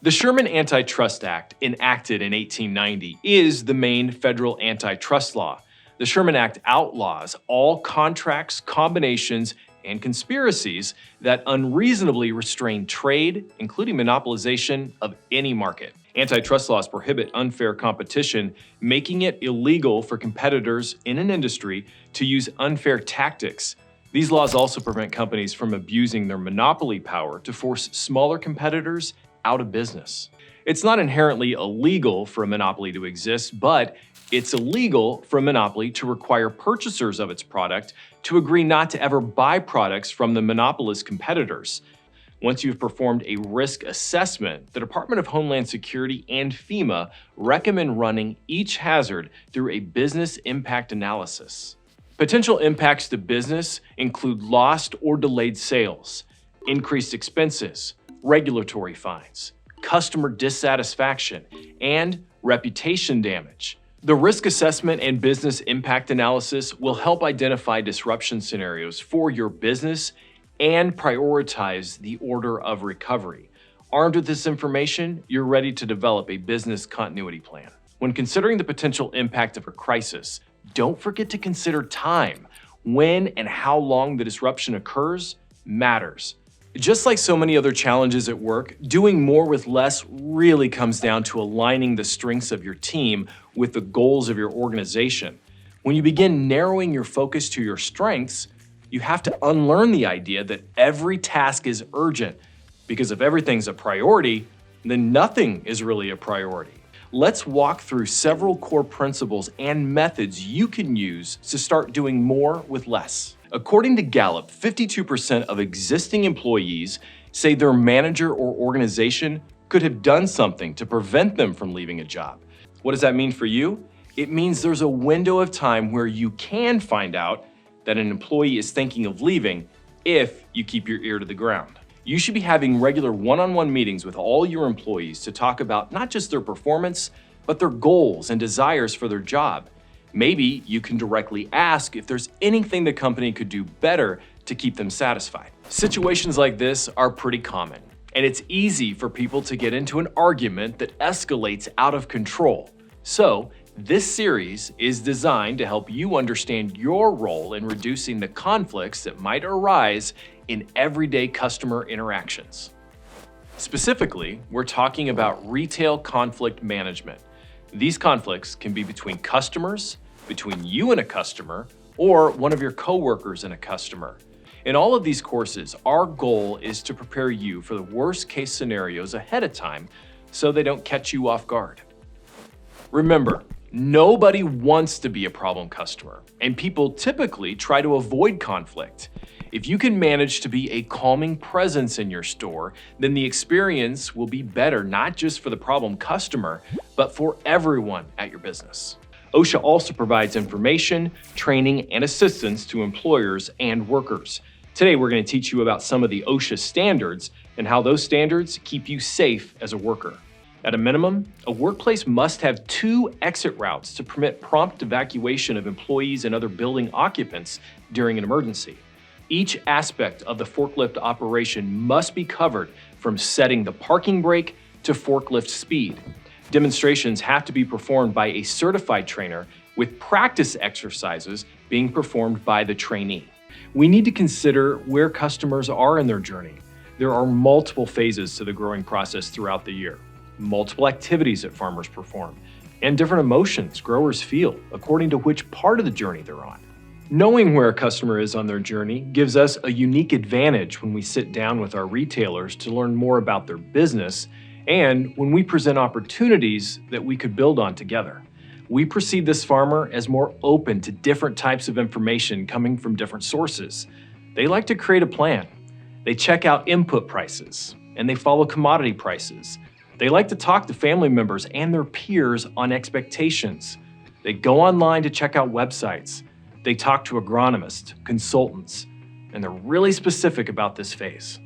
The Sherman Antitrust Act, enacted in 1890, is the main federal antitrust law. The Sherman Act outlaws all contracts, combinations, and conspiracies that unreasonably restrain trade, including monopolization of any market. Antitrust laws prohibit unfair competition, making it illegal for competitors in an industry to use unfair tactics. These laws also prevent companies from abusing their monopoly power to force smaller competitors out of business. It's not inherently illegal for a monopoly to exist, but it's illegal for a monopoly to require purchasers of its product to agree not to ever buy products from the monopolist's competitors. Once you've performed a risk assessment, the Department of Homeland Security and FEMA recommend running each hazard through a business impact analysis. Potential impacts to business include lost or delayed sales, increased expenses, regulatory fines, customer dissatisfaction, and reputation damage. The risk assessment and business impact analysis will help identify disruption scenarios for your business and prioritize the order of recovery. Armed with this information, you're ready to develop a business continuity plan. When considering the potential impact of a crisis, don't forget to consider time. When and how long the disruption occurs matters. Just like so many other challenges at work, doing more with less really comes down to aligning the strengths of your team with the goals of your organization. When you begin narrowing your focus to your strengths, you have to unlearn the idea that every task is urgent, because if everything's a priority, then nothing is really a priority. Let's walk through several core principles and methods you can use to start doing more with less. According to Gallup, 52% of existing employees say their manager or organization could have done something to prevent them from leaving a job. What does that mean for you? It means there's a window of time where you can find out that an employee is thinking of leaving if you keep your ear to the ground. You should be having regular one-on-one meetings with all your employees to talk about not just their performance, but their goals and desires for their job. Maybe you can directly ask if there's anything the company could do better to keep them satisfied. Situations like this are pretty common, and it's easy for people to get into an argument that escalates out of control. So, this series is designed to help you understand your role in reducing the conflicts that might arise in everyday customer interactions. Specifically, we're talking about retail conflict management. These conflicts can be between customers, between you and a customer, or one of your coworkers and a customer. In all of these courses, our goal is to prepare you for the worst-case scenarios ahead of time so they don't catch you off guard. Remember, nobody wants to be a problem customer, and people typically try to avoid conflict. If you can manage to be a calming presence in your store, then the experience will be better not just for the problem customer, but for everyone at your business. OSHA also provides information, training, and assistance to employers and workers. Today, we're going to teach you about some of the OSHA standards and how those standards keep you safe as a worker. At a minimum, a workplace must have 2 exit routes to permit prompt evacuation of employees and other building occupants during an emergency. Each aspect of the forklift operation must be covered, from setting the parking brake to forklift speed. Demonstrations have to be performed by a certified trainer, with practice exercises being performed by the trainee. We need to consider where customers are in their journey. There are multiple phases to the growing process throughout the year, multiple activities that farmers perform, and different emotions growers feel according to which part of the journey they're on. Knowing where a customer is on their journey gives us a unique advantage when we sit down with our retailers to learn more about their business, and when we present opportunities that we could build on together. We perceive this farmer as more open to different types of information coming from different sources. They like to create a plan. They check out input prices, and they follow commodity prices. They like to talk to family members and their peers on expectations. They go online to check out websites. They talk to agronomists, consultants, and they're really specific about this phase.